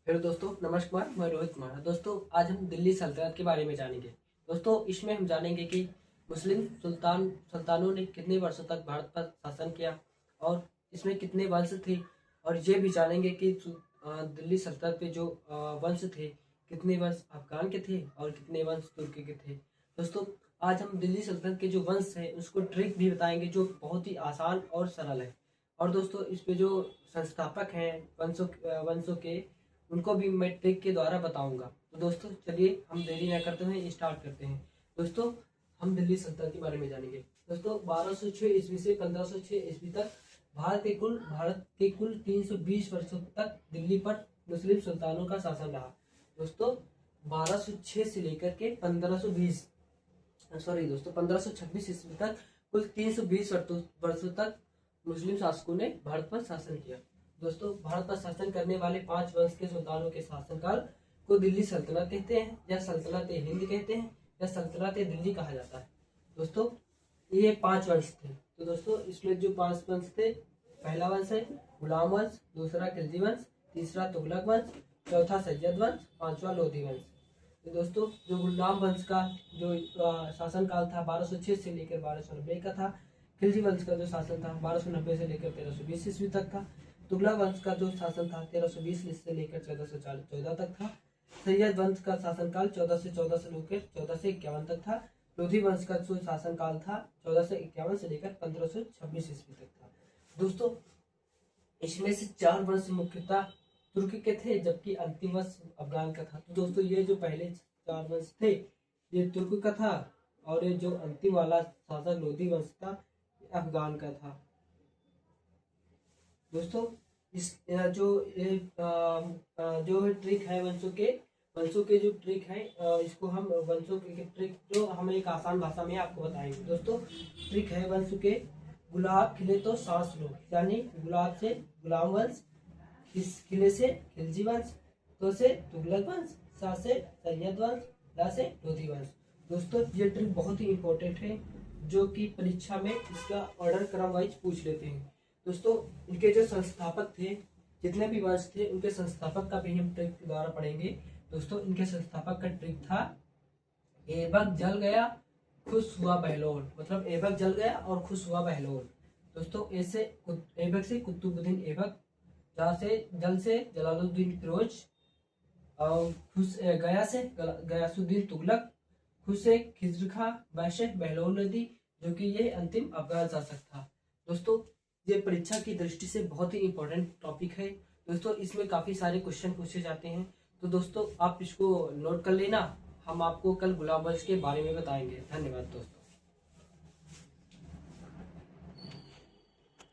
Hello दोस्तों, नमस्कार। मैं रोहित कुमार। दोस्तों, आज हम दिल्ली सल्तनत के बारे में जानेंगे। दोस्तों, इसमें हम जानेंगे कि मुस्लिम सुल्तानों ने कितने वर्षों तक भारत पर शासन किया और इसमें कितने वंश थे। और ये भी जानेंगे कि दिल्ली सल्तनत पे जो वंश थे, कितने वंश अफगान के थे और कितने वंश तुर्की के थे। दोस्तों, आज हम दिल्ली सल्तनत के जो वंश है उसको ट्रिक भी बताएंगे, जो बहुत ही आसान और सरल है। और दोस्तों, इस पे जो संस्थापक हैं वंशों के, उनको भी मैं ट्रिक के द्वारा बताऊंगा। तो दोस्तों, चलिए हम देरी न करते हुए स्टार्ट करते हैं। दोस्तों, हम दिल्ली सल्तनत के बारे में जानेंगे। दोस्तों, 1206 ईस्वी से 1506 ईस्वी तक भारत के कुल 320 वर्षों तक दिल्ली पर मुस्लिम सुल्तानों का शासन रहा। दोस्तों, 1206 से लेकर के 1526 ईस्वी तक कुल 320 वर्षों तक मुस्लिम शासकों ने भारत पर शासन किया। दोस्तों, भारत पर शासन करने वाले 5 वंश के सुल्तानों के शासनकाल को दिल्ली सल्तनत कहते हैं, या सल्तनत हिंद कहते हैं, या सल्तनत दिल्ली कहा जाता है। दोस्तों, ये 5 वंश थे। तो दोस्तों, इसमें जो 5 वंश थे, पहला वंश है गुलाम वंश, दूसरा खिलजी वंश, तीसरा तुगलक वंश, चौथा सैयद वंश, पांचवा लोधी वंश। तो दोस्तों, जो गुलाम वंश का जो शासनकाल था 1206 से लेकर 1290 का था। खिलजी वंश का जो शासन था 1290 से लेकर 1320 ईस्वी तक था। तुगलक वंश का जो शासन था 1320 से लेकर 1414 तक था। सैयद वंश का शासनकाल 14 से लेकर 14 से 51 तक था। लोधी वंश का जो शासनकाल था 14 से 51 से लेकर 1526 ईस्वी तक था। दोस्तों, इसमें से 4 वंश मुख्यतः तुर्की के थे, जबकि अंतिम वंश अफगान का था। तो दोस्तों, ये जो पहले 4 वंश थे ये तुर्क का था, और ये जो अंतिम वाला शासक लोधी वंश था अफगान का था। दोस्तों, इस जो ट्रिक है वंशों के जो ट्रिक है, इसको हम वंशों के ट्रिक जो हम एक आसान भाषा में आपको बताएंगे। दोस्तों, ट्रिक है वंश के। गुलाब खिले तो सांस लो, यानी गुलाब से गुलाम वंश, खिले से खिलजी वंश, तो से तुगलक वंश, सा से सैयद वंश, ला से लोधी वंश। दोस्तों, ये ट्रिक बहुत ही इंपॉर्टेंट है, जो कि परीक्षा में इसका ऑर्डर क्रम वाइज पूछ लेते हैं। दोस्तों, इनके जो संस्थापक थे, जितने भी वंश थे उनके संस्थापक का भी हम ट्रिक के द्वारा पढ़ेंगे। दोस्तों, इनके संस्थापक का ट्रिक था ऐबक जल गया खुश हुआ बहलोल, मतलब ऐबक जल गया और खुश हुआ बहलोल। दोस्तों, ऐसे ऐबक से कुतुबुद्दीन ऐबक, जहाँ से जल से जलालुद्दीन फिरोज, और खुश गया से गयासुद्दीन तुगलक, खुश से खिज्र खां, वैश्य बहलोल नदी, जो कि ये अंतिम अफगान शासक था। दोस्तों, ये परीक्षा की दृष्टि से बहुत ही इंपॉर्टेंट टॉपिक है। दोस्तों, इसमें काफी सारे क्वेश्चन पूछे जाते हैं। तो दोस्तों, आप इसको नोट कर लेना। हम आपको कल गुलाम वंश के बारे में बताएंगे। धन्यवाद दोस्तों।